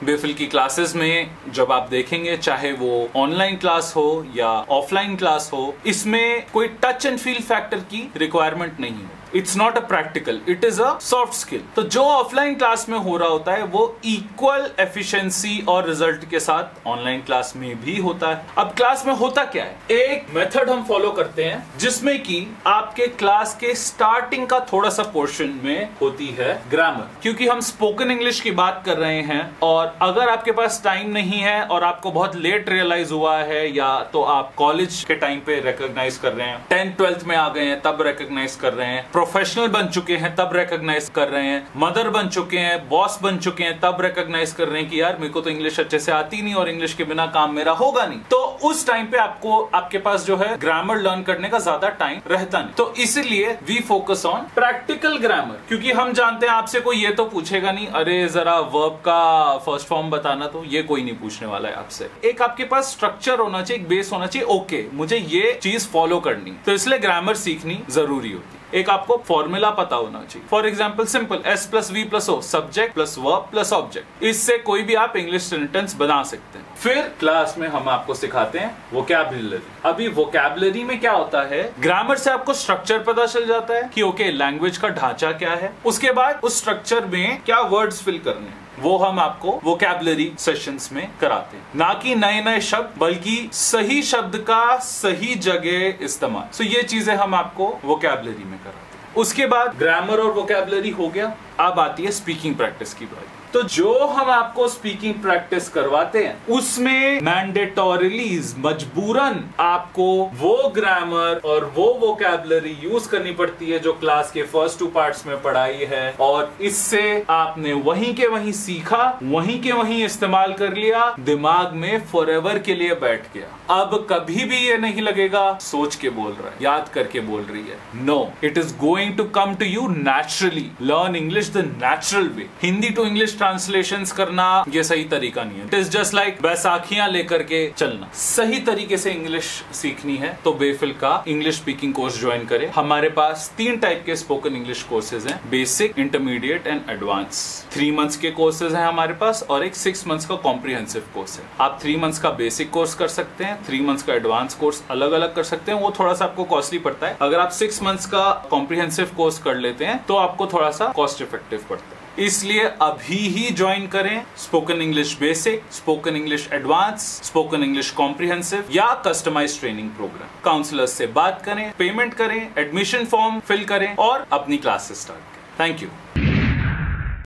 बेफिल की क्लासेस में जब आप देखेंगे, चाहे वो ऑनलाइन क्लास हो या ऑफलाइन क्लास हो, इसमें कोई टच एंड फील फैक्टर की रिक्वायरमेंट नहीं हो। It's not a practical, it is a soft skill. तो जो ऑफलाइन क्लास में हो रहा होता है वो इक्वल एफिशिएंसी और रिजल्ट के साथ ऑनलाइन क्लास में भी होता है। अब क्लास में होता क्या है, एक मेथड हम फॉलो करते हैं जिसमें कि आपके क्लास के स्टार्टिंग का थोड़ा सा पोर्शन में होती है ग्रामर। क्योंकि हम स्पोकन इंग्लिश की बात कर रहे हैं और अगर आपके पास टाइम नहीं है और आपको बहुत लेट रियलाइज हुआ है, या तो आप कॉलेज के टाइम पे रिकॉग्नाइज कर रहे हैं, 10th 12th में आ गए हैं तब रिकॉग्नाइज कर रहे हैं, प्रोफेशनल बन चुके हैं तब रिकॉग्नाइज कर रहे हैं, मदर बन चुके हैं, बॉस बन चुके हैं तब रिकॉग्नाइज कर रहे हैं कि यार मेरे को तो इंग्लिश अच्छे से आती नहीं और इंग्लिश के बिना काम मेरा होगा नहीं। तो उस टाइम पे आपके पास जो है ग्रामर लर्न करने का ज्यादा टाइम रहता नहीं। तो इसीलिए we focus on practical grammar, क्योंकि हम जानते हैं आपसे कोई ये तो पूछेगा नहीं, अरे जरा वर्ब का फर्स्ट फॉर्म बताना, तो ये कोई नहीं पूछने वाला है आपसे। एक आपके पास स्ट्रक्चर होना चाहिए, एक बेस होना चाहिए, ओके मुझे ये चीज फॉलो करनी, तो इसलिए ग्रामर सीखनी जरूरी होती है। एक आपको फॉर्मूला पता होना चाहिए। For example simple S+V+O, subject plus verb plus object. इससे कोई भी आप इंग्लिश सेंटेंस बना सकते हैं। फिर क्लास में हम आपको सिखाते हैं वोकैबुलरी। अभी वोकैबुलरी में क्या होता है, ग्रामर से आपको स्ट्रक्चर पता चल जाता है कि ओके लैंग्वेज का ढांचा क्या है, उसके बाद उस स्ट्रक्चर में क्या वर्ड्स फिल करने हैं वो हम आपको वोकैबुलरी सेशंस में कराते हैं। ना कि नए नए शब्द, बल्कि सही शब्द का सही जगह इस्तेमाल। सो ये चीजें हम आपको वोकैबुलरी में कराते हैं। उसके बाद ग्रामर और वोकैबुलरी हो गया, अब आती है स्पीकिंग प्रैक्टिस की बात। तो जो हम आपको स्पीकिंग प्रैक्टिस करवाते हैं उसमें मैंडेटोरिली मजबूरन आपको वो ग्रामर और वो वोकैबुलरी यूज करनी पड़ती है जो क्लास के फर्स्ट 2 पार्ट्स में पढ़ाई है, और इससे आपने वहीं के वहीं सीखा, वहीं के वहीं इस्तेमाल कर लिया, दिमाग में फॉरएवर के लिए बैठ गया। अब कभी भी ये नहीं लगेगा सोच के बोल रहा है, याद करके बोल रही है। No, it is going to come to you naturally. Learn English the natural way. Hindi to English translations करना ये सही तरीका नहीं है। इट इज जस्ट लाइक बैसाखियां लेकर के चलना। सही तरीके से इंग्लिश सीखनी है तो बेफिल का इंग्लिश स्पीकिंग कोर्स ज्वाइन करें। हमारे पास 3 टाइप के स्पोकन इंग्लिश कोर्सेज हैं, basic, intermediate and advance. 3 months के कोर्सेज हैं हमारे पास और एक 6 मंथ्स का कॉम्प्रिहेंसिव कोर्स है। आप 3 मंथ्स का बेसिक कोर्स कर सकते हैं, 3 मंथ्स का एडवांस कोर्स अलग अलग कर सकते हैं। वो थोड़ा सा आपको कॉस्टली पड़ता है। अगर आप 6 मंथ्स का कॉम्प्रिहेंसिव कोर्स कर लेते हैं तो आपको थोड़ा सा कॉस्ट इफेक्टिव पड़ता है। इसलिए अभी ही ज्वाइन करें spoken English basic, spoken English advance, spoken English comprehensive या कस्टमाइज्ड ट्रेनिंग प्रोग्राम। काउंसलर्स से बात करें, पेमेंट करें, एडमिशन फॉर्म फिल करें और अपनी क्लासेस स्टार्ट करें। Thank you.